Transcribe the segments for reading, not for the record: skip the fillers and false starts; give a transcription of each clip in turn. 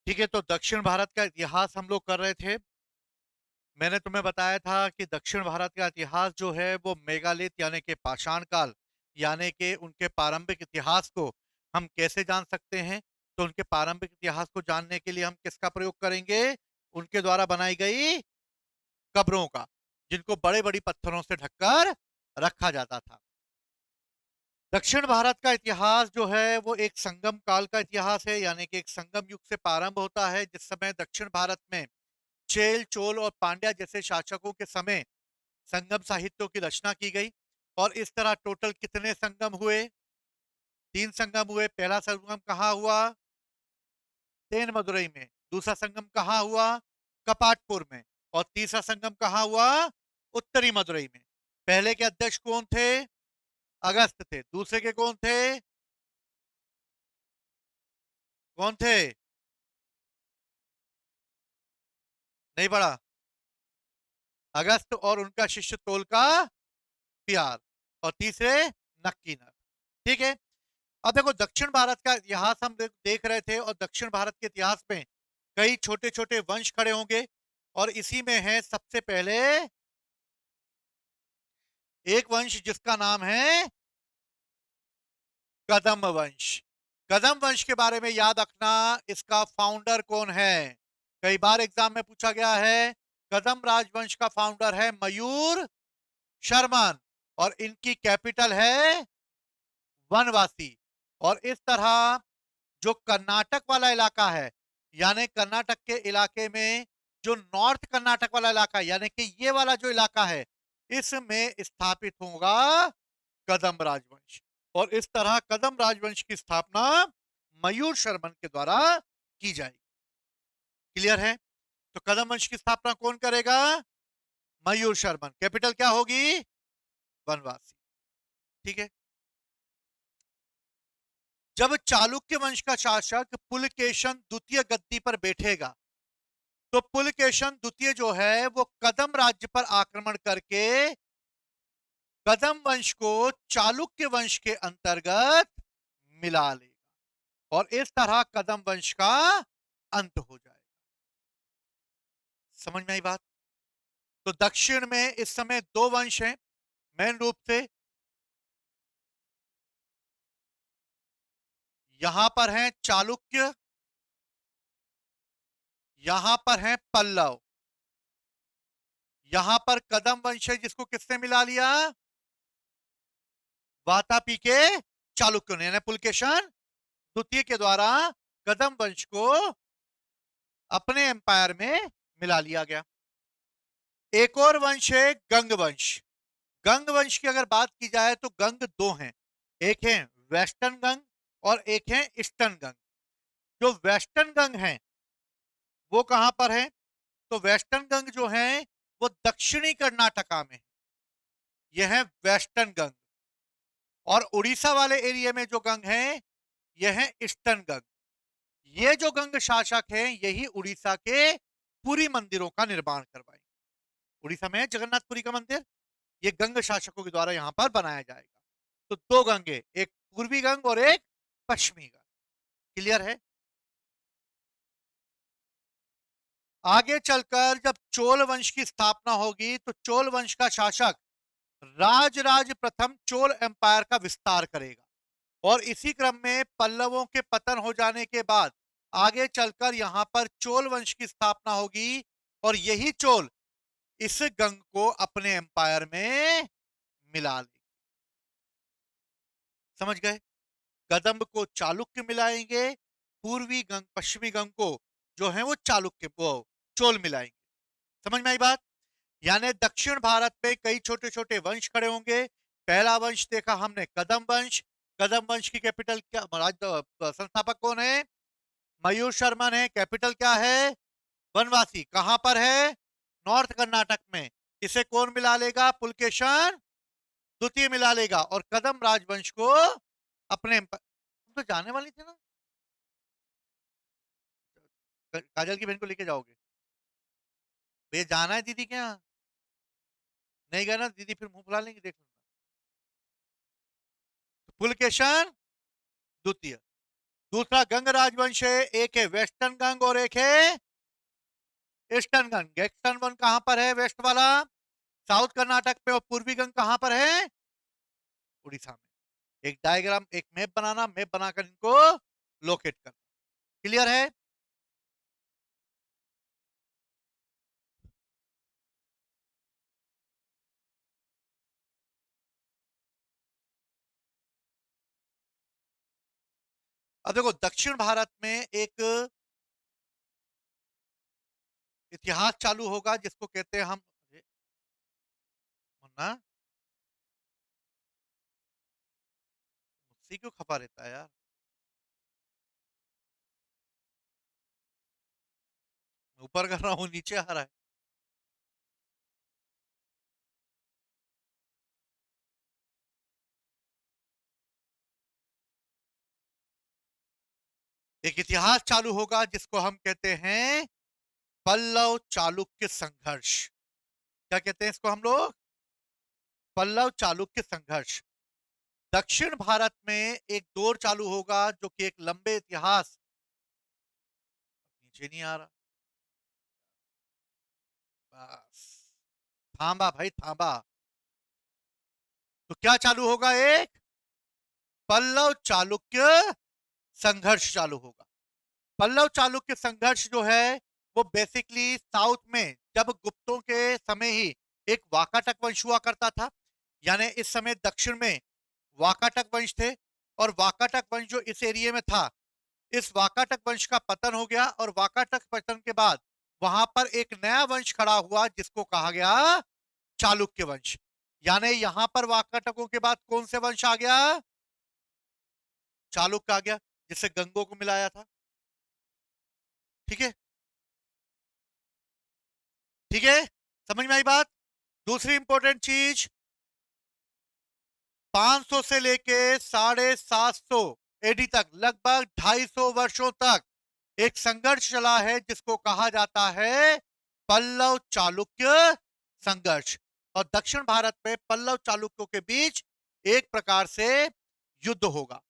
ठीक है, तो दक्षिण भारत का इतिहास हम लोग कर रहे थे। मैंने तुम्हें बताया था कि दक्षिण भारत का इतिहास जो है वो मेगालिथ यानी कि पाषाण काल, यानी कि उनके पारंपरिक इतिहास को हम कैसे जान सकते हैं। तो उनके पारंपरिक इतिहास को जानने के लिए हम किसका प्रयोग करेंगे? उनके द्वारा बनाई गई कब्रों का, जिनको बड़े बड़ी पत्थरों से ढककर रखा जाता था। दक्षिण भारत का इतिहास जो है वो एक संगम काल का इतिहास है, यानी कि एक संगम युग से प्रारंभ होता है, जिस समय दक्षिण भारत में चेल, चोल और पांड्या जैसे शासकों के समय संगम साहित्यों की रचना की गई। और इस तरह टोटल कितने संगम हुए? 3 संगम हुए। पहला संगम कहाँ हुआ? तेन मदुरई में। दूसरा संगम कहाँ हुआ? कपाटपुर में। और तीसरा संगम कहाँ हुआ? उत्तरी मदुरई में। पहले के अध्यक्ष कौन थे? अगस्त थे। दूसरे के कौन थे? कौन थे? नहीं पढ़ा? अगस्त और उनका शिष्य तोलका प्यार। और तीसरे नक्कीनर। ठीक है। अब देखो, दक्षिण भारत का इतिहास हम देख रहे थे, और दक्षिण भारत के इतिहास में कई छोटे छोटे वंश खड़े होंगे। और इसी में है सबसे पहले एक वंश जिसका नाम है कदम वंश। कदम वंश के बारे में याद रखना, इसका फाउंडर कौन है? कई बार एग्जाम में पूछा गया है। कदम राजवंश का फाउंडर है मयूर शर्मन, और इनकी कैपिटल है वनवासी। और इस तरह जो कर्नाटक वाला इलाका है, यानी कर्नाटक के इलाके में जो नॉर्थ कर्नाटक वाला इलाका है, यानी कि ये वाला जो इलाका है, इसमें स्थापित होगा कदम राजवंश। और इस तरह कदम राजवंश की स्थापना मयूर शर्मन के द्वारा की जाएगी। क्लियर है? तो कदम वंश की स्थापना कौन करेगा? मयूर शर्मन। कैपिटल क्या होगी? वनवासी। ठीक है। जब चालुक्य वंश का शासक पुलकेशन द्वितीय गद्दी पर बैठेगा, तो पुलकेशन द्वितीय जो है वो कदम राज्य पर आक्रमण करके कदम वंश को चालुक्य वंश के अंतर्गत मिला लेगा। और इस तरह कदम वंश का अंत हो जाएगा। समझ में आई बात? तो दक्षिण में इस समय दो वंश हैं मेन रूप से। यहां पर हैं चालुक्य, यहां पर हैं पल्लव। यहां पर कदम वंश है, जिसको किससे मिला लिया? वातापी के चालुक्यों ने, यानी पुलकेशन द्वितीय के द्वारा कदम वंश को अपने एम्पायर में मिला लिया गया। एक और वंश है गंग वंश। गंग वंश की अगर बात की जाए तो गंग दो हैं। एक है वेस्टर्न गंग और एक है ईस्टर्न गंग। जो वेस्टर्न गंग है वो कहां पर है? तो वेस्टर्न गंग जो है वो दक्षिणी कर्नाटका में है। यह है वेस्टर्न गंग। और उड़ीसा वाले एरिया में जो गंग है यह है ईस्टर्न गंग। ये जो गंग शासक हैं यही उड़ीसा के पुरी मंदिरों का निर्माण करवाएंगे। उड़ीसा में जगन्नाथपुरी का मंदिर, ये गंग शासकों के द्वारा यहां पर बनाया जाएगा। तो दो गंगे, एक पूर्वी गंग और एक पश्चिमी गंग। क्लियर है? आगे चलकर जब चोल वंश की स्थापना होगी तो चोल वंश का शासक राजराज प्रथम चोल एम्पायर का विस्तार करेगा। और इसी क्रम में पल्लवों के पतन हो जाने के बाद आगे चलकर यहां पर चोल वंश की स्थापना होगी। और यही चोल इस गंग को अपने एम्पायर में मिला ले। समझ गए? कदम्ब को चालुक्य मिलाएंगे, पूर्वी गंग पश्चिमी गंग को जो है वो चालुक्य वो चोल मिलाएंगे। समझ में आई बात? यानी दक्षिण भारत में कई छोटे छोटे वंश खड़े होंगे। पहला वंश देखा हमने कदम वंश। कदम वंश की कैपिटल क्या, संस्थापक कौन है? मयूर शर्मन है। कैपिटल क्या है? वनवासी। कहां पर है? नॉर्थ कर्नाटक में। इसे कौन मिला लेगा? पुलकेशन द्वितीय मिला लेगा और कदम राजवंश को अपने तुम तो जाने वाली थी ना। काजल की बहन को लेके जाओगे? भैया जाना है दीदी के यहाँ? नहीं गया ना दीदी, फिर मुंह फुला लेंगे, देख लेना। पुलकेशन द्वितीय। दूसरा गंग राजवंश है, एक है वेस्टर्न गंग और एक है ईस्टर्न गंग। वेस्टर्न गंग कहां पर है? वेस्ट वाला साउथ कर्नाटक में। और पूर्वी गंग कहां पर है? उड़ीसा में। एक डायग्राम, एक मैप बनाना, मैप बनाकर इनको लोकेट करना। क्लियर है? अब देखो, दक्षिण भारत में एक इतिहास चालू होगा जिसको कहते हैं हम, मुन्ना मुझसे क्यों खपा रहता है यार? ऊपर कर रहा हूँ, नीचे आ रहा है। एक इतिहास चालू होगा जिसको हम कहते हैं पल्लव चालुक्य संघर्ष। क्या कहते हैं इसको हम लोग? पल्लव चालुक्य संघर्ष। दक्षिण भारत में एक दौर चालू होगा जो कि एक लंबे इतिहास, नीचे नहीं आ रहा, बस थांबा भाई थांबा। तो क्या चालू होगा? एक पल्लव चालुक्य संघर्ष चालू होगा। पल्लव चालुक्य संघर्ष जो है वो बेसिकली साउथ में जब गुप्तों के समय ही एक वाकाटक वंश हुआ करता था, यानी इस समय दक्षिण में वाकाटक वंश थे। और वाकाटक वंश जो इस एरिया में था, इस वाकाटक वंश का पतन हो गया। और वाकाटक पतन के बाद वहां पर एक नया वंश खड़ा हुआ जिसको कहा गया चालुक्य वंश। यानी यहां पर वाकाटकों के बाद कौन से वंश आ गया? चालुक्य आ गया, जिससे गंगों को मिलाया था। ठीक है, ठीक है, समझ में आई बात? दूसरी इंपॉर्टेंट चीज, 500 से लेके 750 एडी तक, लगभग 250 वर्षों तक एक संघर्ष चला है जिसको कहा जाता है पल्लव चालुक्य संघर्ष। और दक्षिण भारत में पल्लव चालुक्यों के बीच एक प्रकार से युद्ध होगा।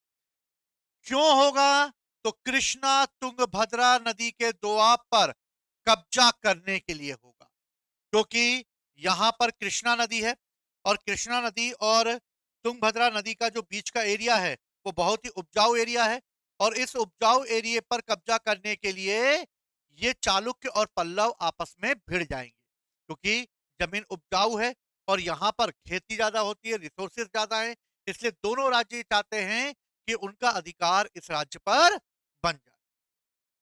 क्यों होगा? तो कृष्णा तुंगभद्रा नदी के दोआब पर कब्जा करने के लिए होगा। क्योंकि यहां पर कृष्णा नदी है, और कृष्णा नदी और तुंगभद्रा नदी का जो बीच का एरिया है वो बहुत ही उपजाऊ एरिया है। और इस उपजाऊ एरिया पर कब्जा करने के लिए ये चालुक्य और पल्लव आपस में भिड़ जाएंगे, क्योंकि जमीन उपजाऊ है और यहाँ पर खेती ज्यादा होती है, रिसोर्सेज ज्यादा है। इसलिए दोनों राज्य चाहते हैं कि उनका अधिकार इस राज्य पर बन जाए।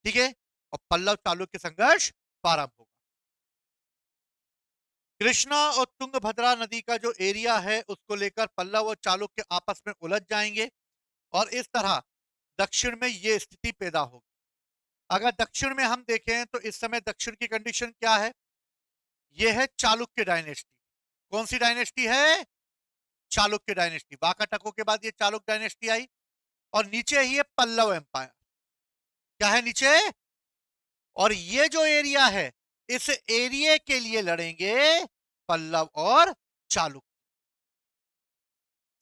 ठीक है, और पल्लव चालुक्य संघर्ष प्रारंभ होगा। कृष्णा और तुंगभद्रा नदी का जो एरिया है उसको लेकर पल्लव और चालुक्य आपस में उलझ जाएंगे। और इस तरह दक्षिण में ये स्थिति पैदा होगी। अगर दक्षिण में हम देखें तो इस समय दक्षिण की कंडीशन क्या है? ये है चालुक्य डायनेस्टी। कौन सी डायनेस्टी है? चालुक्य डायनेस्टी। वाकाटकों के बाद ये चालुक्य डायनेस्टी आई। और नीचे ही है पल्लव एम्पायर। क्या है नीचे? और ये जो एरिया है, इस एरिया के लिए लड़ेंगे पल्लव और चालुक्य।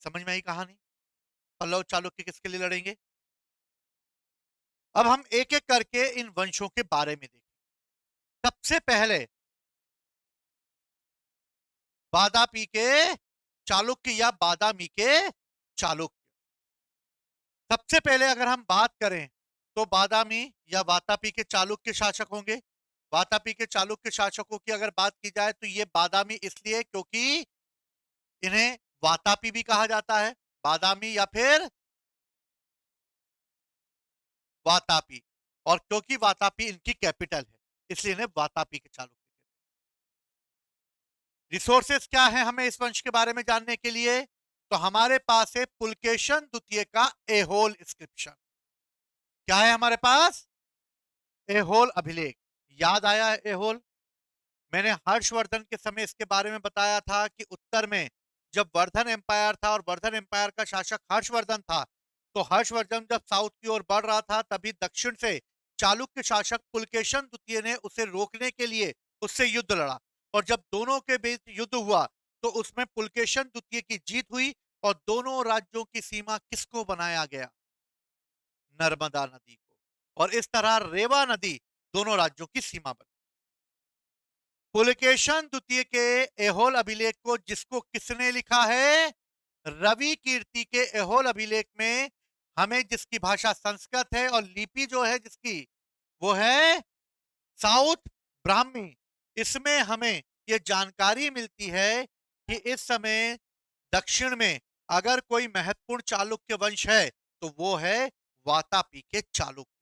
समझ में आई कहानी? पल्लव चालुक्य किसके लिए लड़ेंगे? अब हम एक एक करके इन वंशों के बारे में देखें। सबसे पहले बादापी के चालुक्य या बादामी के चालुक्य। सबसे पहले अगर हम बात करें तो बादामी या वातापी के चालुक्य शासक होंगे। वातापी के चालुक्य शासकों की अगर बात की जाए तो ये बादामी इसलिए क्योंकि इन्हें वातापी भी कहा जाता है, बादामी या फिर वातापी। और क्योंकि वातापी इनकी कैपिटल है इसलिए इन्हें वातापी के चालुक्य। रिसोर्सेस क्या है हमें इस वंश के बारे में जानने के लिए? तो हमारे पास है पुलकेशन द्वितीय का एहोल इंस्क्रिप्शन। क्या है हमारे पास? एहोल अभिलेख। याद आया है एहोल? मैंने हर्षवर्धन के समय इसके बारे में बताया था कि उत्तर में जब वर्धन एम्पायर था और वर्धन एम्पायर का शासक हर्षवर्धन था, तो हर्षवर्धन जब साउथ की ओर बढ़ रहा था तभी दक्षिण से चालुक्य शासक पुलकेशन द्वितीय ने उसे रोकने के लिए उससे युद्ध लड़ा। और जब दोनों के बीच युद्ध हुआ तो उसमें पुलकेशन द्वितीय की जीत हुई। और दोनों राज्यों की सीमा किसको बनाया गया? नर्मदा नदी को, और इस तरह रेवा नदी दोनों राज्यों की सीमा बनी। पुलकेशन द्वितीय के एहोल अभिलेख को जिसको किसने लिखा है? रवि कीर्ति के एहोल अभिलेख में हमें जिसकी भाषा संस्कृत है और लिपि जो है जिसकी वो है साउथ ब्राह्मी, इसमें हमें ये जानकारी मिलती है कि इस समय दक्षिण में अगर कोई महत्वपूर्ण चालुक्य वंश है तो वो है वातापी के चालुक्य,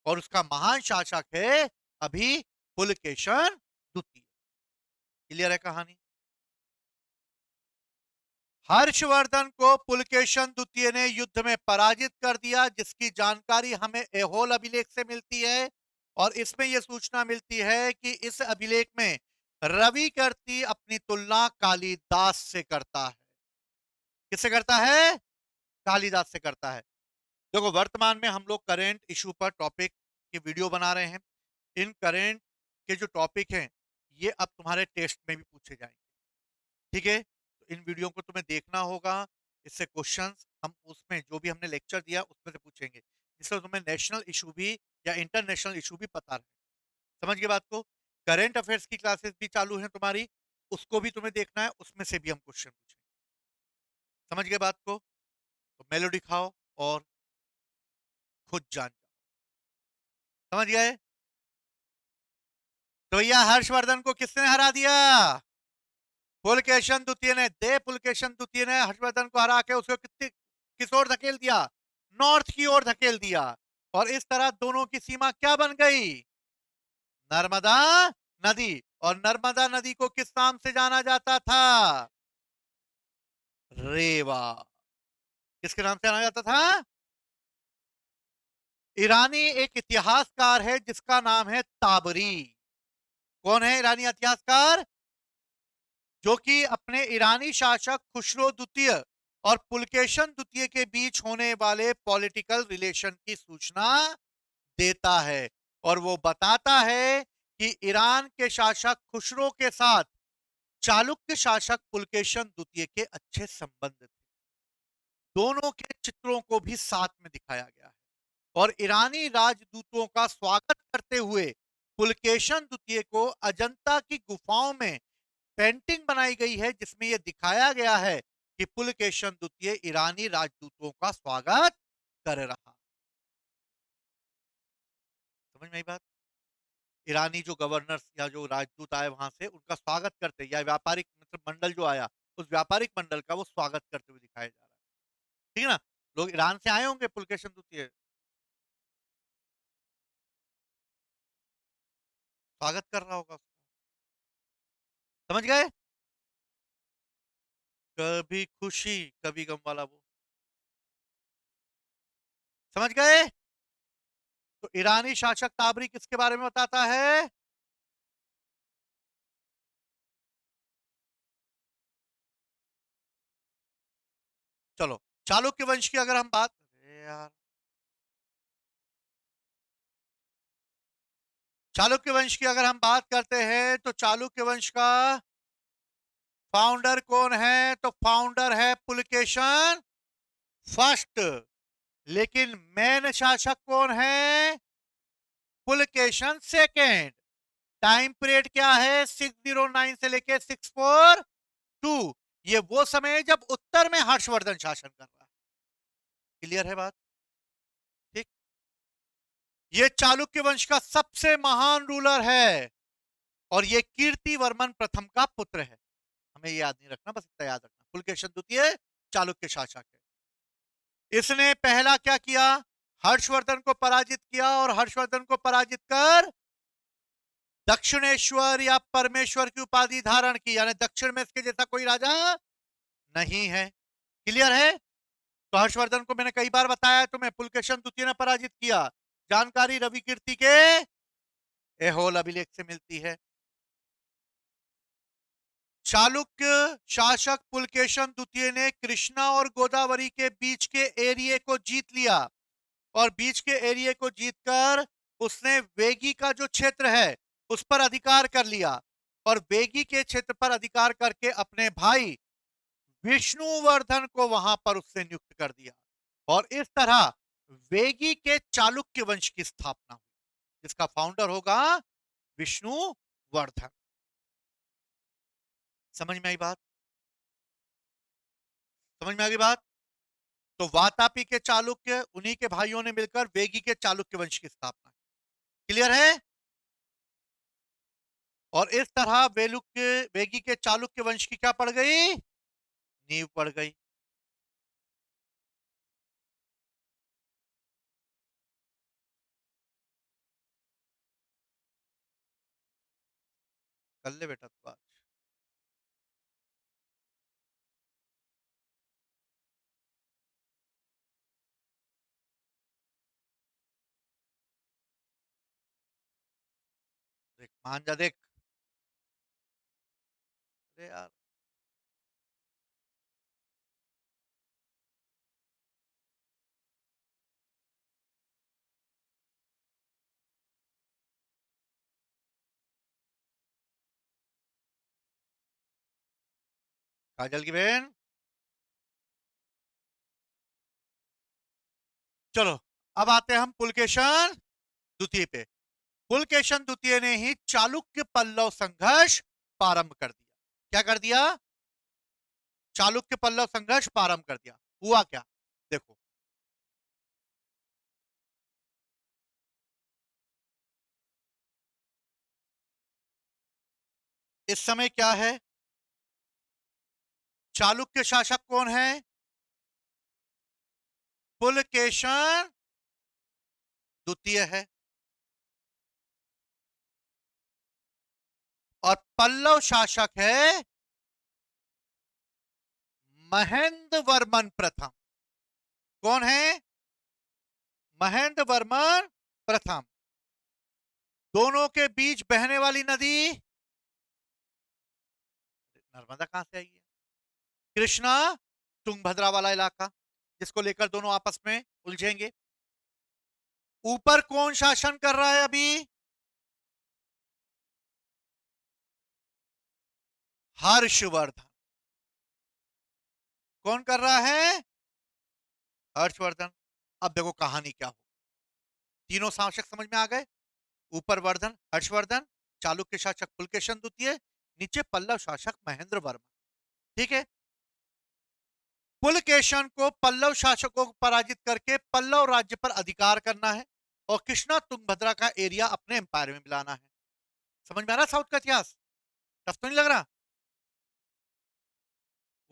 और उसका महान शासक है अभी पुलकेशन द्वितीय। क्लियर है कहानी? हर्षवर्धन को पुलकेशन द्वितीय ने युद्ध में पराजित कर दिया, जिसकी जानकारी हमें एहोल अभिलेख से मिलती है, और इसमें यह सूचना मिलती है कि इस अभिलेख में रवि कीर्ति अपनी तुलना कालिदास से करता है। किससे करता है? कालिदास से करता है। देखो, वर्तमान में हम लोग करेंट इशू पर टॉपिक की वीडियो बना रहे हैं। इन करेंट के जो टॉपिक हैं ये अब तुम्हारे टेस्ट में भी पूछे जाएंगे, ठीक है? तो इन वीडियो को तुम्हें देखना होगा, इससे क्वेश्चंस हम उसमें जो भी हमने लेक्चर दिया उसमें से पूछेंगे, जिससे तुम्हें नेशनल इशू भी या इंटरनेशनल इशू भी पता रहे। समझ गए बात को? करंट अफेयर्स की क्लासेस भी चालू है तुम्हारी, उसको भी तुम्हें देखना है, उसमें से भी हम क्वेश्चन पूछेंगे। समझ गए बात को? तो मेलोडी खाओ और खुद जान जाओ। समझ गए? तो भैया हर्षवर्धन को किसने हरा दिया? पुलकेशन द्वितीय ने। पुलकेशन द्वितीय ने हर्षवर्धन को हरा के उसको कितनी किस ओर धकेल दिया? नॉर्थ की ओर धकेल दिया, और इस तरह दोनों की सीमा क्या बन गई? नर्मदा नदी। और नर्मदा नदी को किस नाम से जाना जाता था? रेवा। किसके नाम से जाना जाता था? ईरानी एक इतिहासकार है जिसका नाम है ताबरी। कौन है ईरानी इतिहासकार? जो कि अपने ईरानी शासक खुसरो द्वितीय और पुलकेशन द्वितीय के बीच होने वाले पॉलिटिकल रिलेशन की सूचना देता है, और वो बताता है कि ईरान के शासक खुसरो के साथ चालुक्य शासक पुलकेशन द्वितीय के अच्छे संबंध थे। दोनों के चित्रों को भी साथ में दिखाया गया है, और ईरानी राजदूतों का स्वागत करते हुए पुलकेशन द्वितीय को अजंता की गुफाओं में पेंटिंग बनाई गई है, जिसमें यह दिखाया गया है कि पुलकेशन द्वितीय ईरानी राजदूतों का स्वागत कर रहा। समझ में आई बात? ईरानी जो गवर्नर्स या जो राजदूत आए वहां से उनका स्वागत करते, या व्यापारिक मतलब मंडल जो आया उस व्यापारिक मंडल का वो स्वागत करते हुए दिखाया जा रहा है। ठीक है ना? लोग ईरान से आए होंगे, पुलकेशन द्वितीय स्वागत कर रहा होगा उसका। समझ गए? कभी खुशी कभी गम वाला वो। समझ गए? तो ईरानी शासक ताबरी किसके बारे में बताता है? चलो, चालुक्य वंश की अगर हम बात अरे यार, चालुक्य वंश की अगर हम बात करते हैं तो चालुक्य वंश का फाउंडर कौन है? तो फाउंडर है पुलकेशन फर्स्ट। लेकिन मेन शासक कौन है? पुलकेशन सेकेंड। टाइम पीरियड क्या है? 609 से लेके 642। ये वो समय है जब उत्तर में हर्षवर्धन शासन कर रहा है। क्लियर है बात? ठीक। ये चालुक्य वंश का सबसे महान रूलर है, और ये कीर्ति वर्मन प्रथम का पुत्र है। हमें ये याद नहीं रखना, बस इतना याद रखना, पुलकेशन द्वितीय चालुक्य शासक है। इसने पहला क्या किया? हर्षवर्धन को पराजित किया, और हर्षवर्धन को पराजित कर दक्षिणेश्वर या परमेश्वर की उपाधि धारण की, यानी दक्षिण में इसके जैसा कोई राजा नहीं है। क्लियर है? तो हर्षवर्धन को मैंने कई बार बताया है तुम्हें, पुलकेशन द्वितीय ने पराजित किया। जानकारी रवि कीर्ति के एहोल अभिलेख से मिलती है। चालुक्य शासक पुलकेशन द्वितीय ने कृष्णा और गोदावरी के बीच के एरिया को जीत लिया, और बीच के एरिया को जीतकर उसने वेगी का जो क्षेत्र है उस पर अधिकार कर लिया, और वेगी के क्षेत्र पर अधिकार करके अपने भाई विष्णुवर्धन को वहां पर उससे नियुक्त कर दिया, और इस तरह वेगी के चालुक्य वंश की स्थापना हुई, जिसका फाउंडर होगा विष्णुवर्धन। समझ में आई बात? समझ में आ गई बात? तो वातापी के चालुक्य, उन्हीं के भाइयों ने मिलकर वेगी के चालुक्य वंश की स्थापना। क्लियर है? और इस तरह वेगी के चालुक्य वंश की क्या पड़ गई? नींव पड़ गई। कर ले बेटा तू आज। देख मान जा, देख। अरे यार, काजल की बहन, चलो अब आते हैं हम पुलकेशन द्वितीय पे। पुलकेशन द्वितीय ने ही चालुक्य पल्लव संघर्ष प्रारंभ कर दिया। क्या कर दिया? चालुक्य पल्लव संघर्ष प्रारंभ कर दिया। हुआ क्या? देखो, इस समय क्या है? चालुक्य शासक कौन है? पुलकेशन द्वितीय है। और पल्लव शासक है महेंद्र वर्मन प्रथम। कौन है? महेंद्र वर्मन प्रथम। दोनों के बीच बहने वाली नदी नर्मदा कहां से आई है? कृष्णा, तुंगभद्रा वाला इलाका, जिसको लेकर दोनों आपस में उलझेंगे। ऊपर कौन शासन कर रहा है अभी? हर्षवर्धन। कौन कर रहा है? हर्षवर्धन। अब देखो कहानी क्या हो। तीनों शासक समझ में आ गए। ऊपर वर्धन हर्षवर्धन, चालुक्य शासक पुलकेशन द्वितीय, नीचे पल्लव शासक महेंद्र वर्मा। ठीक है। पुलकेशन को पल्लव शासकों को पराजित करके पल्लव राज्य पर अधिकार करना है और कृष्णा तुंगभद्रा का एरिया अपने एम्पायर में मिलाना है। समझ में आ रहा साउथ का इतिहास? टफ तो नहीं लग रहा?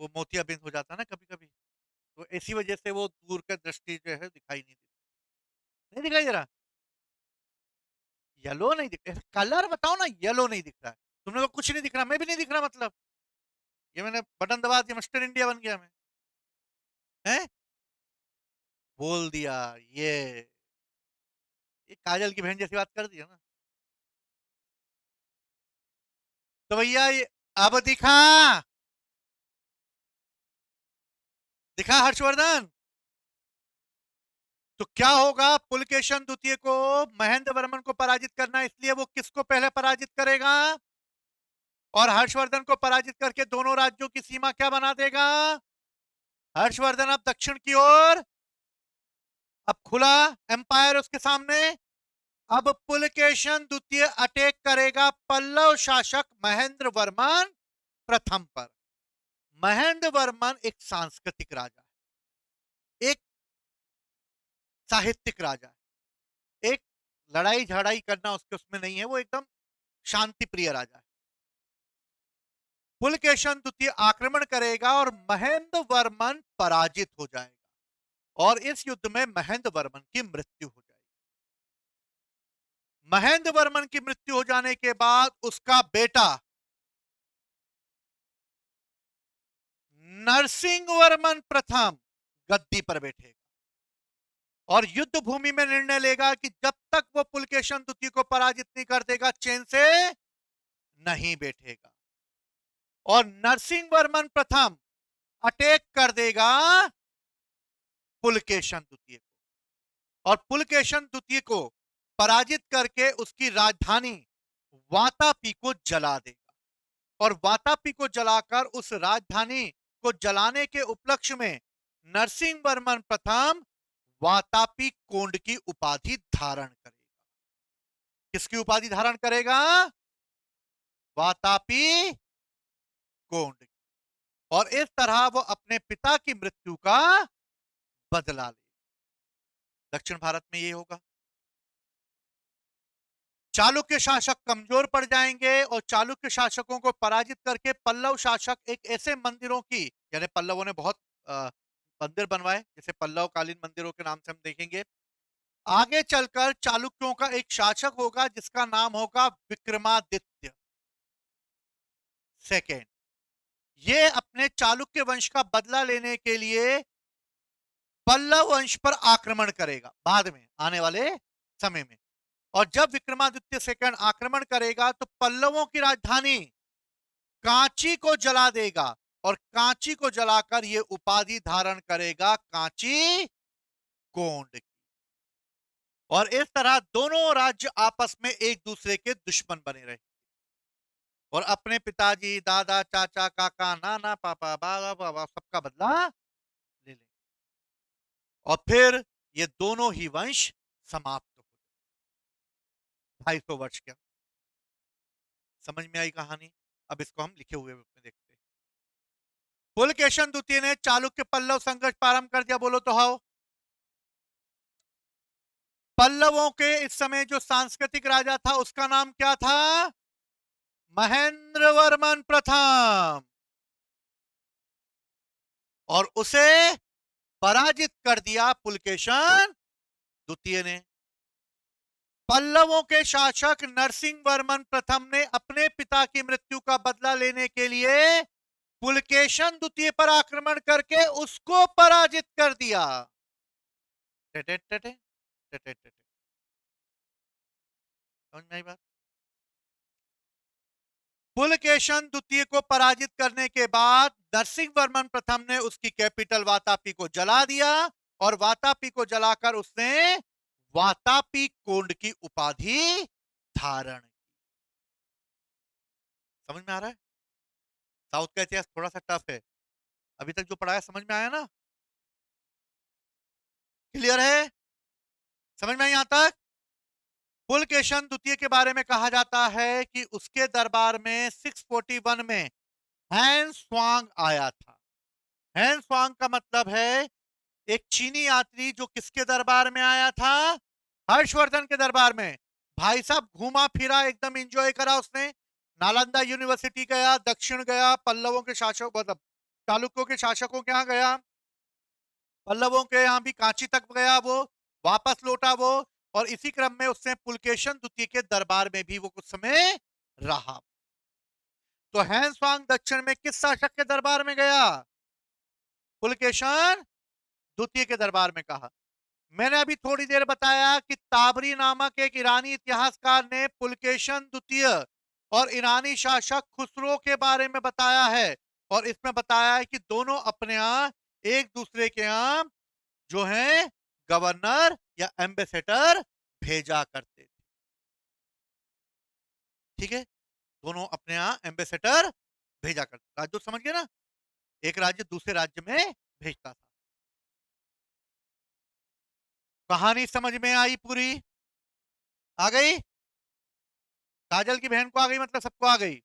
वो मोतियाबिंद हो जाता है ना कभी कभी, तो इसी वजह से वो दूर का दृष्टि जो है दिखाई नहीं देती। नहीं दिखाई दे रहा? येलो नहीं दिख रहा? कलर बताओ ना, येलो नहीं दिख रहा है। तुमने तो कुछ नहीं दिख रहा, मैं भी नहीं दिख रहा, मतलब ये मैंने बटन दबा दिया, मिस्टर इंडिया बन गया मैं। हैं? बोल दिया। ये काजल की बहन जैसी बात कर दी है ना। तो भैया अब दिखा, दिखा हर्षवर्धन। तो क्या होगा? पुलकेशन द्वितीय को महेंद्र वर्मन को पराजित करना, इसलिए वो किसको पहले पराजित करेगा? और हर्षवर्धन को पराजित करके दोनों राज्यों की सीमा क्या बना देगा? हर्षवर्धन अब दक्षिण की ओर, अब खुला एम्पायर उसके सामने। अब पुलकेशन द्वितीय अटैक करेगा पल्लव शासक महेंद्र वर्मन प्रथम पर। महेंद्र वर्मन एक सांस्कृतिक राजा है, एक साहित्यिक राजा है, एक लड़ाई झड़ाई करना उसके उसमें नहीं है, वो एकदम शांति प्रिय राजा है। पुलकेशन द्वितीय आक्रमण करेगा और महेंद्र वर्मन पराजित हो जाएगा और इस युद्ध में महेंद्र वर्मन की मृत्यु हो जाएगी। महेंद्र वर्मन की मृत्यु हो जाने के बाद उसका बेटा नरसिंह वर्मन प्रथम गद्दी पर बैठेगा और युद्ध भूमि में निर्णय लेगा कि जब तक वो पुलकेशन द्वितीय को पराजित नहीं कर देगा चैन से नहीं बैठेगा। और नरसिंह वर्मन प्रथम अटैक कर देगा पुलकेशन द्वितीय को और पुलकेशन द्वितीय को पराजित करके उसकी राजधानी वातापी को जला देगा और वातापी को जलाकर उस राजधानी को जलाने के उपलक्ष्य में नरसिंह वर्मन प्रथम वातापी कोंड की उपाधि धारण करेगा। किसकी उपाधि धारण करेगा? वातापी कोंड। और इस तरह वो अपने पिता की मृत्यु का बदला ले। दक्षिण भारत में ये होगा। चालुक्य शासक कमजोर पड़ जाएंगे और चालुक्य शासकों को पराजित करके पल्लव शासक एक ऐसे मंदिरों की, यानी पल्लवों ने बहुत मंदिर बनवाए, जैसे पल्लव कालीन मंदिरों के नाम से हम देखेंगे। आगे चलकर चालुक्यों का एक शासक होगा जिसका नाम होगा विक्रमादित्य सेकेंड। ये अपने चालुक्य वंश का बदला लेने के लिए पल्लव वंश पर आक्रमण करेगा बाद में आने वाले समय में। और जब विक्रमादित्य सेकंड आक्रमण करेगा तो पल्लवों की राजधानी कांची को जला देगा और कांची को जलाकर यह उपाधि धारण करेगा कांची कोंड। और इस तरह दोनों राज्य आपस में एक दूसरे के दुश्मन बने रहे और अपने पिताजी, दादा, चाचा, काका, नाना, पापा, बाबा, बाबा सबका बदला ले ले। और फिर ये दोनों ही वंश समाप्त हो गए। 250 वर्ष के। समझ में आई कहानी? अब इसको हम लिखे हुए रूप में देखते हैं। पुलकेशन द्वितीय ने चालुक्य पल्लव संघर्ष प्रारंभ कर दिया। बोलो तो हाउ। पल्लवों के इस समय जो सांस्कृतिक राजा था उसका नाम क्या था? महेंद्र वर्मन प्रथम। और उसे पराजित कर दिया पुलकेशन द्वितीय ने। पल्लवों के शासक नरसिंह वर्मन प्रथम ने अपने पिता की मृत्यु का बदला लेने के लिए पुलकेशन द्वितीय पर आक्रमण करके उसको पराजित कर दिया। टे टे टे टे टे। समझ में आई बात? पुलकेशन द्वितीय को पराजित करने के बाद नरसिंह वर्मन प्रथम ने उसकी कैपिटल वातापी को जला दिया और वातापी को जलाकर उसने वातापी कोंड की उपाधि धारण। समझ में आ रहा है? साउथ का इतिहास थोड़ा सा टफ है। अभी तक जो पढ़ाया समझ में आया ना? क्लियर है? समझ में आई यहां तक? पुलकेशन द्वितीय के बारे में कहा जाता है कि उसके दरबार में 641 में हैन स्वांग आया था। हैन स्वांग का मतलब है एक चीनी यात्री जो किसके दरबार में आया था? हर्षवर्धन के दरबार में। भाई साहब घूमा फिरा, एकदम एंजॉय करा उसने। नालंदा यूनिवर्सिटी गया, दक्षिण गया, पल्लवों के शासक मतलब चालुक्यों के शासकों के यहाँ गया, पल्लवों के यहाँ भी कांची तक गया वो, वापस लौटा वो। और इसी क्रम में उसने पुलकेशन द्वितीय के दरबार में भी वो कुछ समय रहा। तो हैंसवांग दक्षिण में किस शासक के दरबार में गया? पुलकेशन द्वितीय के दरबार में। कहा मैंने अभी थोड़ी देर बताया कि ताबरी नामक एक ईरानी इतिहासकार ने पुलकेशन द्वितीय और ईरानी शासक खुसरो के बारे में बताया है। और इसमें बताया है कि दोनों अपने यहां एक दूसरे के यहां जो है गवर्नर या एम्बेसडर भेजा करते थे। ठीक है, दोनों अपने यहां एम्बेसडर भेजा करते। राजदूत समझ गए ना? एक राज्य दूसरे राज्य में भेजता था। कहानी समझ में आई पूरी? आ गई? काजल की बहन को आ गई मतलब सबको आ गई?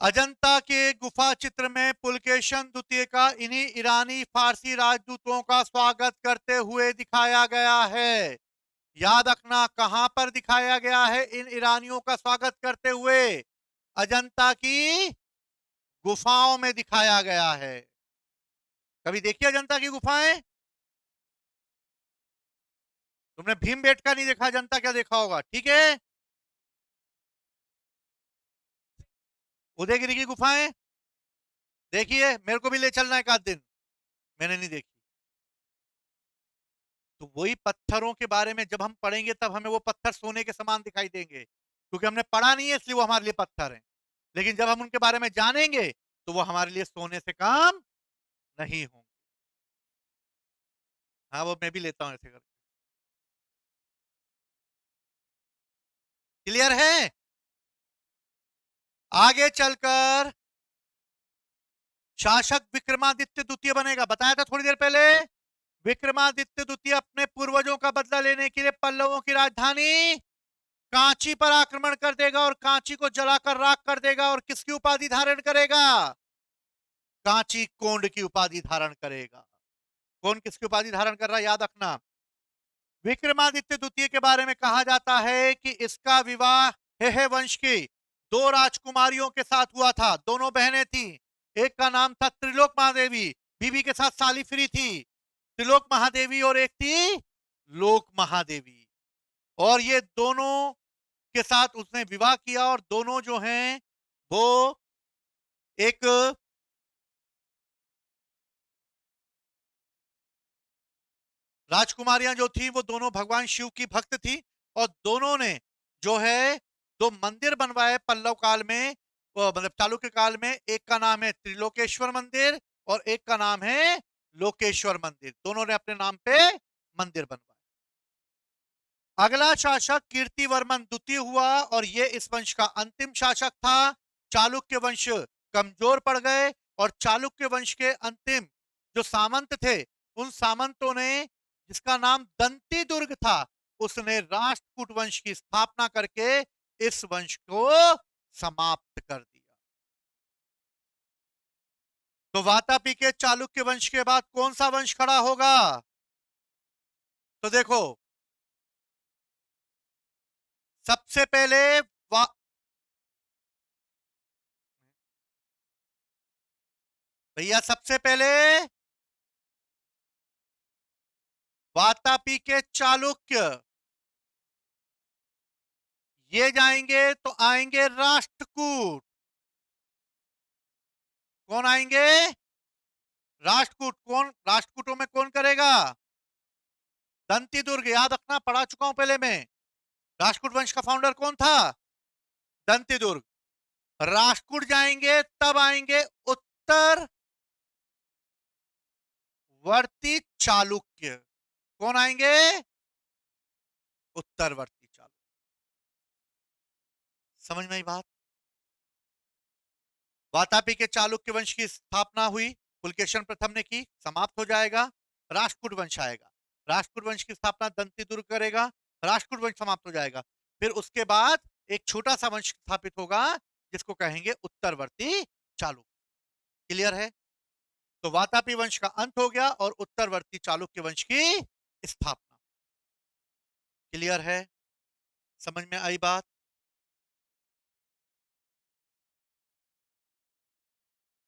अजंता के गुफा चित्र में पुलकेशन द्वितीय का इन्हीं ईरानी फारसी राजदूतों का स्वागत करते हुए दिखाया गया है। याद रखना कहां पर दिखाया गया है इन ईरानियों का स्वागत करते हुए? अजंता की गुफाओं में दिखाया गया है। कभी देखिए अजंता की गुफाएं? तुमने भीमबेटका नहीं देखा, अजंता क्या देखा होगा? ठीक है। उदयगिरी की गुफाएं देखिए, मेरे को भी ले चलना एक आध दिन। मैंने नहीं देखी। तो वही पत्थरों के बारे में जब हम पढ़ेंगे तब हमें वो पत्थर सोने के समान दिखाई देंगे, क्योंकि हमने पढ़ा नहीं है इसलिए वो हमारे लिए पत्थर हैं। लेकिन जब हम उनके बारे में जानेंगे तो वो हमारे लिए सोने से काम नहीं होंगे। हाँ, वो मैं भी लेता हूं ऐसे करके। क्लियर है? आगे चलकर शासक विक्रमादित्य द्वितीय बनेगा, बताया था थोड़ी देर पहले। विक्रमादित्य द्वितीय अपने पूर्वजों का बदला लेने के लिए पल्लवों की राजधानी कांची पर आक्रमण कर देगा और कांची को जलाकर राख कर देगा, और किसकी उपाधि धारण करेगा? कांची कोंड की उपाधि धारण करेगा। कौन किसकी उपाधि धारण कर रहा है, याद रखना। विक्रमादित्य द्वितीय के बारे में कहा जाता है कि इसका विवाह हेहे वंश की दो राजकुमारियों के साथ हुआ था। दोनों बहनें थी, एक का नाम था त्रिलोक महादेवी, बीवी के साथ साली फ्री थी त्रिलोक महादेवी, और एक थी लोक महादेवी। और ये दोनों के साथ उसने विवाह किया, और दोनों जो हैं वो एक राजकुमारियां जो थी वो दोनों भगवान शिव की भक्त थी, और दोनों ने जो है दो मंदिर बनवाए पल्लव काल में, मतलब चालुक्य काल में। एक का नाम है त्रिलोकेश्वर मंदिर और एक का नाम है लोकेश्वर मंदिर। दोनों ने अपने नाम पे मंदिर बनवाए। अगला शासक कीर्तिवर्मन द्वितीय हुआ, और ये इस वंश का अंतिम शासक था। चालुक्य वंश कमजोर पड़ गए, और चालुक्य वंश के अंतिम जो सामंत थे, उन सामंतों ने, जिसका नाम दंती दुर्ग था, उसने राष्ट्रकूट वंश की स्थापना करके इस वंश को समाप्त कर दिया। तो वातापी के चालुक्य वंश के बाद कौन सा वंश खड़ा होगा? तो देखो, सबसे पहले वा भैया सबसे पहले वातापी के चालुक्य, ये जाएंगे तो आएंगे राष्ट्रकूट। कौन आएंगे? राष्ट्रकूट। कौन राष्ट्रकूटों में कौन करेगा? दंती दुर्ग, याद रखना, पढ़ा चुका हूं पहले मैं। राष्ट्रकूट वंश का फाउंडर कौन था? दंती दुर्ग। राष्ट्रकूट जाएंगे तब आएंगे उत्तरवर्ती चालुक्य। कौन आएंगे? उत्तरवर्ती चालुक्य। समझ में आई बात? वातापी के चालुक्य वंश की स्थापना हुई, पुलकेशन प्रथम ने की, समाप्त हो जाएगा, राष्ट्रकूट वंश आएगा। राष्ट्रकूट वंश की स्थापना दंती दुर्ग करेगा, राष्ट्रकूट वंश समाप्त हो जाएगा। फिर उसके बाद एक छोटा सा वंश स्थापित होगा जिसको कहेंगे उत्तरवर्ती चालुक्य। क्लियर है? तो वातापी वंश का अंत हो गया और उत्तरवर्ती चालुक्य वंश की स्थापना। क्लियर है? समझ में आई बात?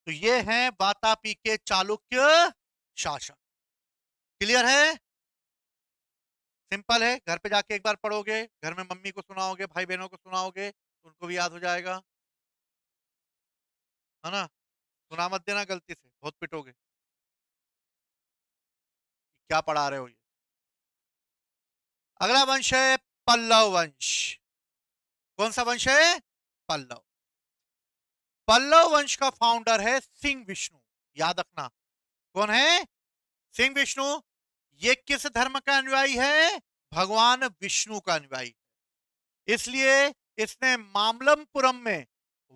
तो ये हैं वातापी के चालुक्य शासक। क्लियर है? सिंपल है, घर पे जाके एक बार पढ़ोगे, घर में मम्मी को सुनाओगे, भाई बहनों को सुनाओगे, तो उनको भी याद हो जाएगा, है ना? सुना मत देना गलती से, बहुत पिटोगे। क्या पढ़ा रहे हो ये? अगला वंश है पल्लव वंश। कौन सा वंश है? पल्लव। पल्लव वंश का फाउंडर है सिंह विष्णु। याद रखना, कौन है? सिंह विष्णु। ये किस धर्म का अनुयायी है? भगवान विष्णु का अनुयायी। इसलिए इसने मामल्लपुरम में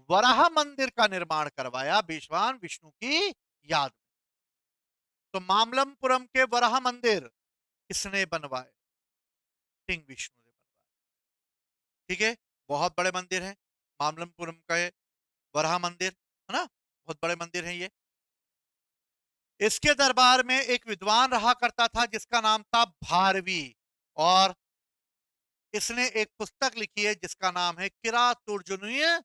वराह मंदिर का निर्माण करवाया भगवान विष्णु की याद में। तो मामल्लपुरम के वराह मंदिर किसने बनवाए? सिंह विष्णु ने बनवाए। ठीक है, बहुत बड़े मंदिर हैं मामल्लपुरम का वराह मंदिर, है ना? बहुत बड़े मंदिर हैं ये। इसके दरबार में एक विद्वान रहा करता था जिसका नाम था भारवी, और इसने एक पुस्तक लिखी है जिसका नाम है किरातुर्जुनीयम।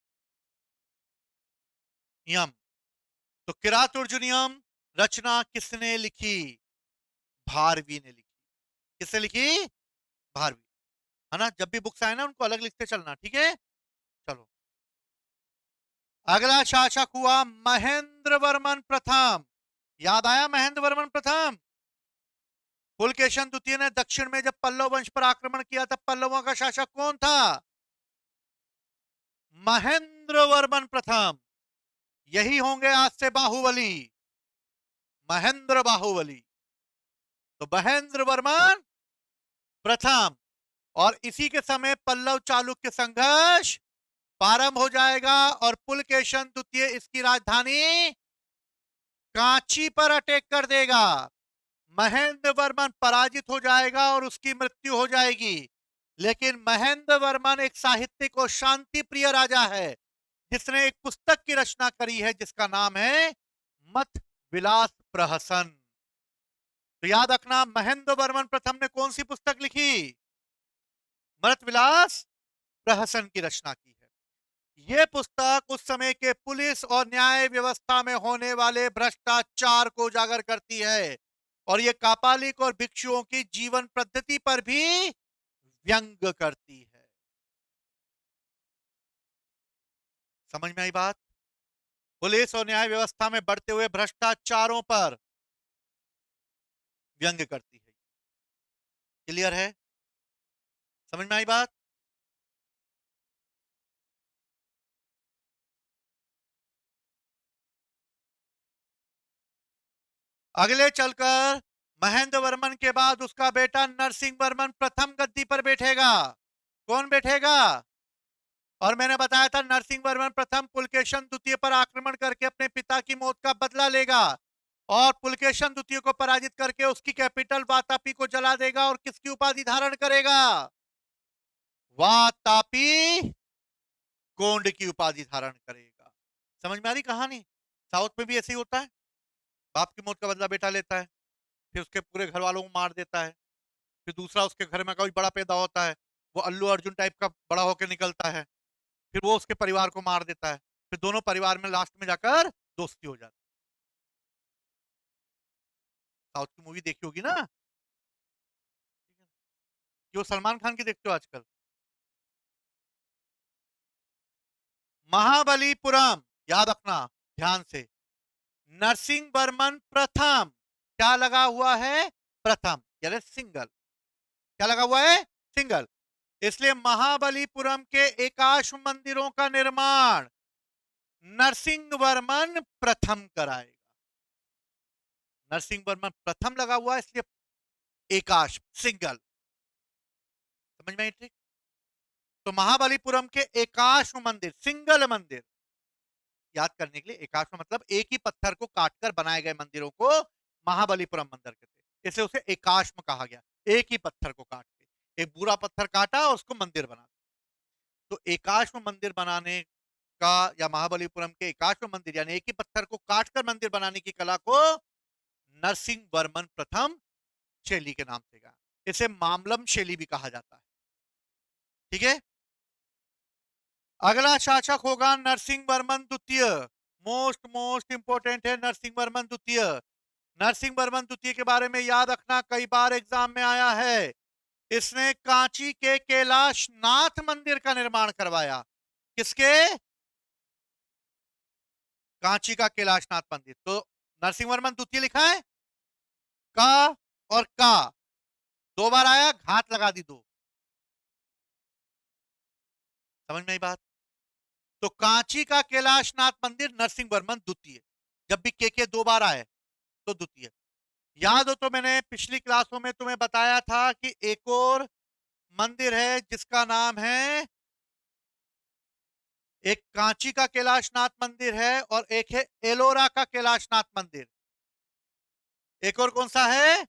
तो किरातुर्जुनीयम रचना किसने लिखी? भारवी ने लिखी। किसने लिखी? भारवी। है ना? जब भी बुक्स आए ना उनको अलग लिखते चलना, ठीक है? चलो, अगला शासक हुआ महेंद्र वर्मन प्रथम। याद आया महेंद्र वर्मन प्रथम? पुलकेशन द्वितीय ने दक्षिण में जब पल्लव वंश पर आक्रमण किया तब पल्लवों का शासक कौन था? महेंद्र वर्मन प्रथम। यही होंगे आज से बाहुबली, महेंद्र बाहुबली। तो महेंद्र वर्मन प्रथम, और इसी के समय पल्लव चालुक्य संघर्ष प्रारंभ हो जाएगा, और पुलकेशन द्वितीय इसकी राजधानी कांची पर अटैक कर देगा, महेंद्र वर्मन पराजित हो जाएगा और उसकी मृत्यु हो जाएगी। लेकिन महेंद्र वर्मन एक साहित्यिक और शांति प्रिय राजा है, जिसने एक पुस्तक की रचना करी है जिसका नाम है मत विलास प्रहसन। तो याद रखना, महेंद्र वर्मन प्रथम ने कौन सी पुस्तक लिखी? मत विलास प्रहसन की रचना की है। यह पुस्तक उस समय के पुलिस और न्याय व्यवस्था में होने वाले भ्रष्टाचार को उजागर करती है, और यह कापालिक और भिक्षुओं की जीवन पद्धति पर भी व्यंग करती है। समझ में आई बात? पुलिस और न्याय व्यवस्था में बढ़ते हुए भ्रष्टाचारों पर व्यंग करती है। क्लियर है? समझ में आई बात? अगले चलकर महेंद्र वर्मन के बाद उसका बेटा नरसिंह वर्मन प्रथम गद्दी पर बैठेगा। कौन बैठेगा? और मैंने बताया था नरसिंह वर्मन प्रथम पुलकेशन द्वितीय पर आक्रमण करके अपने पिता की मौत का बदला लेगा, और पुलकेशन द्वितीय को पराजित करके उसकी कैपिटल वातापी को जला देगा, और किसकी उपाधि धारण करेगा? वातापी गोंड की उपाधि धारण करेगा। समझ में आ रही कहानी? साउथ में भी ऐसे ही होता है, बाप की मौत का बदला बेटा लेता है, फिर उसके पूरे घर वालों को मार देता है, फिर दूसरा उसके घर में कोई बड़ा पैदा होता है, वो अल्लू अर्जुन टाइप का बड़ा होकर निकलता है, फिर वो उसके परिवार को मार देता है, फिर दोनों परिवार में लास्ट में जाकर दोस्ती हो जाती है। साउथ की मूवी देखी होगी ना? जो सलमान खान की देखते हो आजकल। महाबलीपुरम, याद रखना ध्यान से, नरसिंह वर्मन प्रथम, क्या लगा हुआ है? प्रथम, यानी सिंगल। क्या लगा हुआ है? सिंगल। इसलिए महाबलीपुरम के एकाश्म मंदिरों का निर्माण नरसिंह वर्मन प्रथम कराएगा। नरसिंह वर्मन प्रथम लगा हुआ है, इसलिए एकाश्म, सिंगल। समझ में आई ट्रिक? तो महाबलीपुरम के एकाश्म मंदिर, सिंगल मंदिर, याद करने के लिए, एकाश्म मतलब एक ही पत्थर को काटकर बनाए गए मंदिरों को महाबलीपुरम मंदिर कहते हैं। इसे उसे एकाश्म कहा गया, एक ही पत्थर को काट के एक बुरा पत्थर काटा और उसको मंदिर बना। तो एकाश्म मंदिर बनाने का, या महाबलीपुरम के एकाश्म मंदिर यानी एक ही पत्थर को काटकर मंदिर बनाने की कला को नरसिंह वर्मन प्रथम शैली के नाम से गया। इसे मामलम शैली भी कहा जाता है। ठीक है? अगला शासक होगा नरसिंह वर्मन द्वितीय। मोस्ट मोस्ट इंपोर्टेंट है नरसिंह वर्मन द्वितीय। नरसिंह वर्मन द्वितीय के बारे में याद रखना, कई बार एग्जाम में आया है। इसने कांची के कैलाश नाथ मंदिर का निर्माण करवाया। किसके? कांची का कैलाशनाथ मंदिर। तो नरसिंह वर्मन द्वितीय लिखा है, का और का दो बार आया, घात लगा दी दो। समझ में आई बात? तो कांची का कैलाशनाथ मंदिर नरसिंह वर्मन द्वितीय। जब भी के दो बार आए तो द्वितीय। याद हो तो मैंने पिछली क्लासों में तुम्हें बताया था कि एक और मंदिर है जिसका नाम है, एक कांची का कैलाशनाथ मंदिर है और एक है एलोरा का कैलाशनाथ मंदिर। एक और कौन सा है?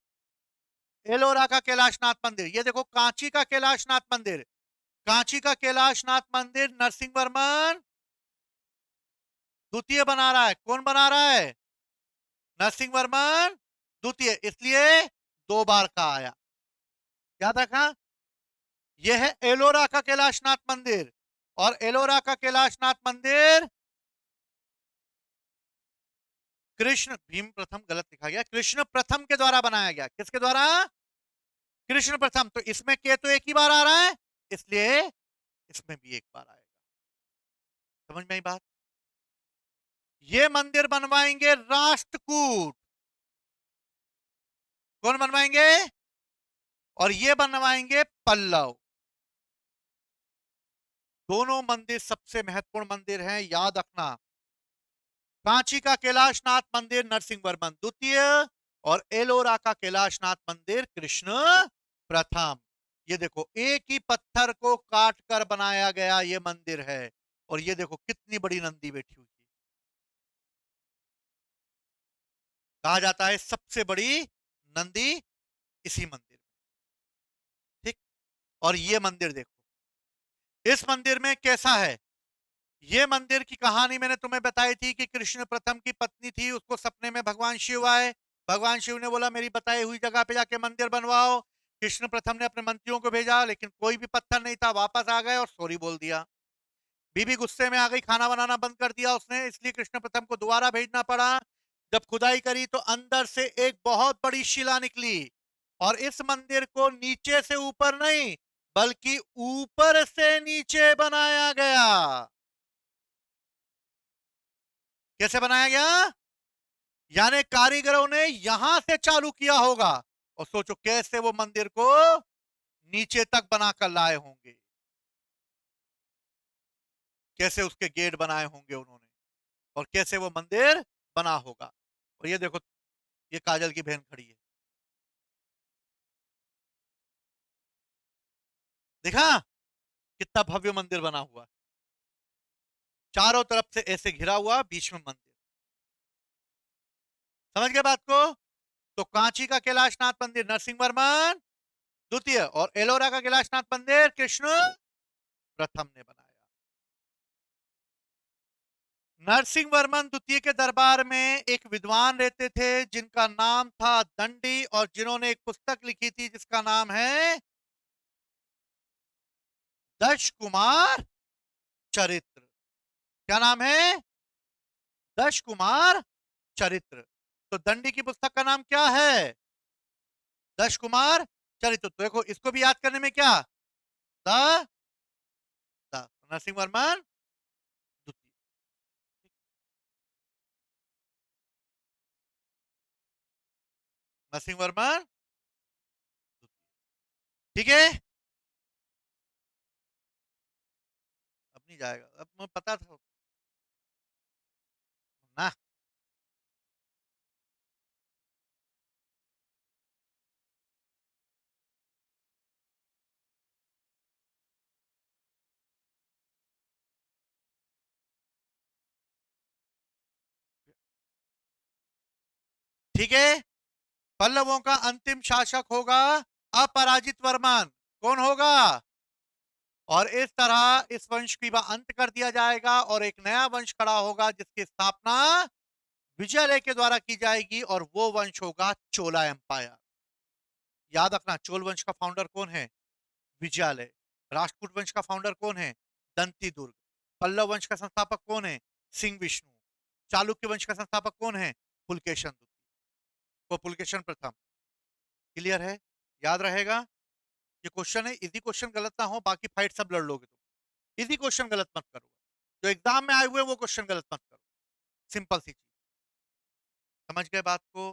एलोरा का कैलाशनाथ मंदिर। ये देखो कांची का कैलाशनाथ मंदिर, कांची का कैलाशनाथ मंदिर नरसिंह वर्मन द्वितीय बना रहा है। कौन बना रहा है? नरसिंह वर्मन द्वितीय, इसलिए दो बार का आया। याद रखा? यह है एलोरा का कैलाशनाथ मंदिर, और एलोरा का कैलाशनाथ मंदिर कृष्ण भीम प्रथम, गलत लिखा गया, कृष्ण प्रथम के द्वारा बनाया गया। किसके द्वारा? कृष्ण प्रथम। तो इसमें के तो एक ही बार आ रहा है, इसलिए इसमें भी एक बार आएगा। समझ में आई बात? ये मंदिर बनवाएंगे राष्ट्रकूट। कौन बनवाएंगे? और ये बनवाएंगे पल्लव। दोनों मंदिर सबसे महत्वपूर्ण मंदिर हैं, याद रखना। कांची का कैलाशनाथ मंदिर नरसिंह वर्मन द्वितीय, और एलोरा का कैलाशनाथ मंदिर कृष्ण प्रथम। ये देखो एक ही पत्थर को काट कर बनाया गया ये मंदिर है, और ये देखो कितनी बड़ी नंदी बैठी हुई है। कहा जाता है सबसे बड़ी नंदी इसी मंदिर में। ठीक। और ये मंदिर देखो, इस मंदिर में कैसा है। ये मंदिर की कहानी मैंने तुम्हें बताई थी कि कृष्ण प्रथम की पत्नी थी, उसको सपने में भगवान शिव आए। भगवान शिव ने बोला मेरी बताई हुई जगह पे जाके मंदिर बनवाओ। कृष्ण प्रथम ने अपने मंत्रियों को भेजा, लेकिन कोई भी पत्थर नहीं था। वापस आ गए और सॉरी बोल दिया। बीबी गुस्से में आ गई, खाना बनाना बंद कर दिया उसने, इसलिए कृष्ण प्रथम को दोबारा भेजना पड़ा। जब खुदाई करी तो अंदर से एक बहुत बड़ी शिला निकली, और इस मंदिर को नीचे से ऊपर नहीं, बल्कि ऊपर से नीचे बनाया गया। कैसे बनाया गया? यानी कारीगरों ने यहां से चालू किया होगा, और सोचो कैसे वो मंदिर को नीचे तक बनाकर लाए होंगे, कैसे उसके गेट बनाए होंगे उन्होंने, और कैसे वो मंदिर बना होगा। और ये देखो, ये काजल की बहन खड़ी है, देखा कितना भव्य मंदिर बना हुआ, चारों तरफ से ऐसे घिरा हुआ, बीच में मंदिर। समझ गए बात को? तो कांची का कैलाशनाथ मंदिर नरसिंह वर्मन द्वितीय, और एलोरा का कैलाशनाथ मंदिर कृष्ण प्रथम ने बनाया। नरसिंह वर्मन द्वितीय के दरबार में एक विद्वान रहते थे जिनका नाम था दंडी, और जिन्होंने एक पुस्तक लिखी थी जिसका नाम है दश कुमार चरित्र। क्या नाम है? दश कुमार चरित्र। तो दंडी की पुस्तक का नाम क्या है? दश कुमार चरित्र। तो देखो, इसको भी याद करने में क्या, द द नरसिंह वर्मन द्वितीय। नरसिंह वर्मन द्वितीय। ठीक है। अब नहीं जाएगा, अब मुझे पता था ना। ठीक है। पल्लवों का अंतिम शासक होगा अपराजित वर्मन। कौन होगा? और इस तरह इस वंश की अंत कर दिया जाएगा, और एक नया वंश खड़ा होगा जिसकी स्थापना विजयलय के द्वारा की जाएगी, और वो वंश होगा चोला एम्पायर। याद रखना, चोल वंश का फाउंडर कौन है? विजयालय। राष्ट्रकूट वंश का फाउंडर कौन है? दंती दुर्ग। पल्लव वंश का संस्थापक कौन है? सिंह विष्णु। चालुक्य वंश का संस्थापक कौन है? पुलकेशन को पुलकेशन प्रथम। क्लियर है? याद रहेगा। ये क्वेश्चन है, इजी क्वेश्चन गलत ना हो, बाकी फाइट सब लड़ लोगे तुम। इजी क्वेश्चन गलत मत करो, जो एग्जाम में आए हुए वो क्वेश्चन गलत मत करो। सिंपल सी चीज। समझ गए बात को?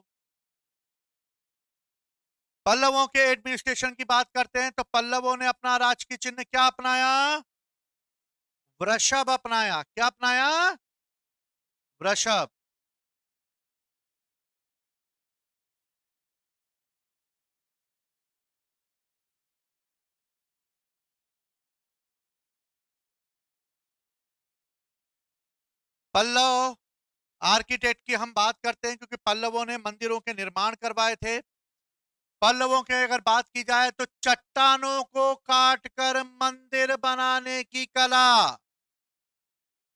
पल्लवों के एडमिनिस्ट्रेशन की बात करते हैं, तो पल्लवों ने अपना राजकीय चिन्ह क्या अपनाया? वृषभ अपनाया। क्या अपनाया? वृषभ। पल्लव आर्किटेक्ट की हम बात करते हैं, क्योंकि पल्लवों ने मंदिरों के निर्माण करवाए थे। पल्लवों की अगर बात की जाए तो चट्टानों को काटकर मंदिर बनाने की कला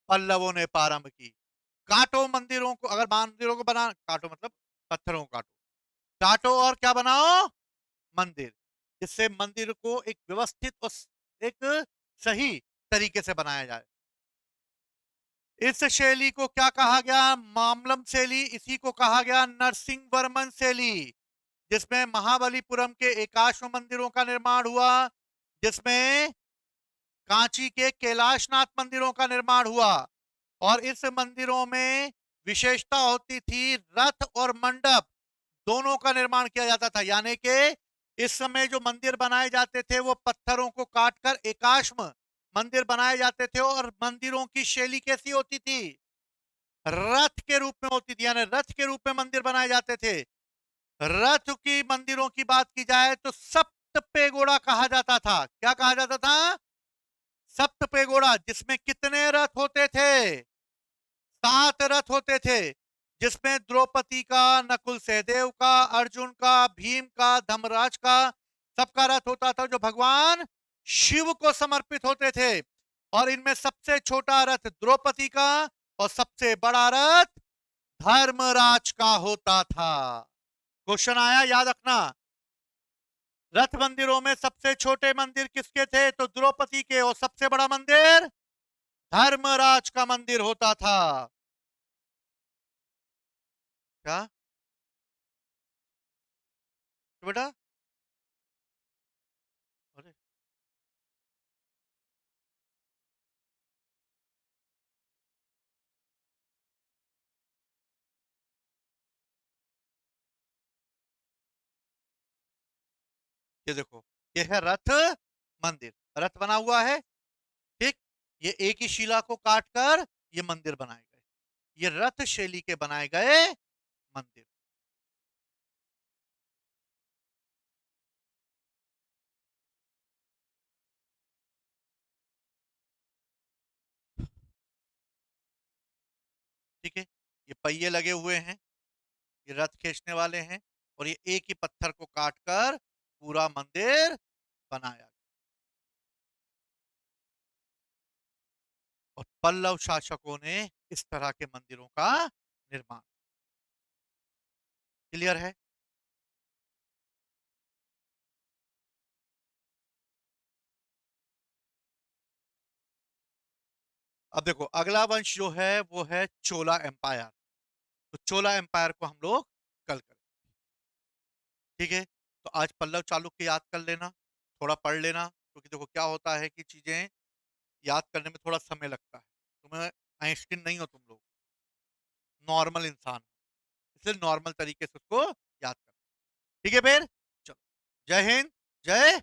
पल्लवों ने प्रारंभ की। काटो मंदिरों को, अगर मंदिरों को बना, काटो मतलब पत्थरों को काटो, काटो और क्या बनाओ? मंदिर। जिससे मंदिर को एक व्यवस्थित और एक सही तरीके से बनाया जाए। इस शैली को क्या कहा गया? मामलम शैली। इसी को कहा गया नरसिंह वर्मन शैली, जिसमें महाबलीपुरम के एकाश्म मंदिरों का निर्माण हुआ, जिसमें कांची के कैलाशनाथ मंदिरों का निर्माण हुआ। और इस मंदिरों में विशेषता होती थी, रथ और मंडप दोनों का निर्माण किया जाता था। यानी कि इस समय जो मंदिर बनाए जाते थे वो पत्थरों को काटकर एकाश्म मंदिर बनाए जाते थे, और मंदिरों की शैली कैसी होती थी? रथ के रूप में होती थी, यानी रथ के रूप में मंदिर बनाए जाते थे। रथ की मंदिरों की बात की जाए तो सप्त पेगोड़ा कहा जाता था। क्या कहा जाता था? सप्त पेगोड़ा। जिसमें कितने रथ होते थे? 7 रथ होते थे। जिसमें द्रौपदी का, नकुल सहदेव का, अर्जुन का, भीम का, धर्मराज का, सबका रथ होता था जो भगवान शिव को समर्पित होते थे। और इनमें सबसे छोटा रथ द्रौपदी का और सबसे बड़ा रथ धर्मराज का होता था। क्वेश्चन आया, याद रखना। रथ मंदिरों में सबसे छोटे मंदिर किसके थे? तो द्रौपदी के। और सबसे बड़ा मंदिर धर्मराज का मंदिर होता था। क्या बेटा? अरे ये देखो, ये है रथ मंदिर। रथ बना हुआ है, ठीक। ये एक ही शिला को काटकर ये मंदिर बनाए गए। ये रथ शैली के बनाए गए मंदिर। ठीक है, ये पहिए लगे हुए हैं, ये रथ खींचने वाले हैं, और ये एक ही पत्थर को काटकर पूरा मंदिर बनाया। और पल्लव शासकों ने इस तरह के मंदिरों का निर्माण। क्लियर है? अब देखो, अगला वंश जो है वो है चोला एम्पायर। तो चोला एम्पायर को हम लोग कल करें। ठीक है, तो आज पल्लव चालुक्य याद कर लेना, थोड़ा पढ़ लेना, क्योंकि देखो क्या होता है कि चीजें याद करने में थोड़ा समय लगता है। तुम्हें आइंस्टीन नहीं हो तुम लोग, नॉर्मल इंसान हो, इसलिए नॉर्मल तरीके से उसको याद कर। ठीक है फिर, चलो, जय हिंद, जय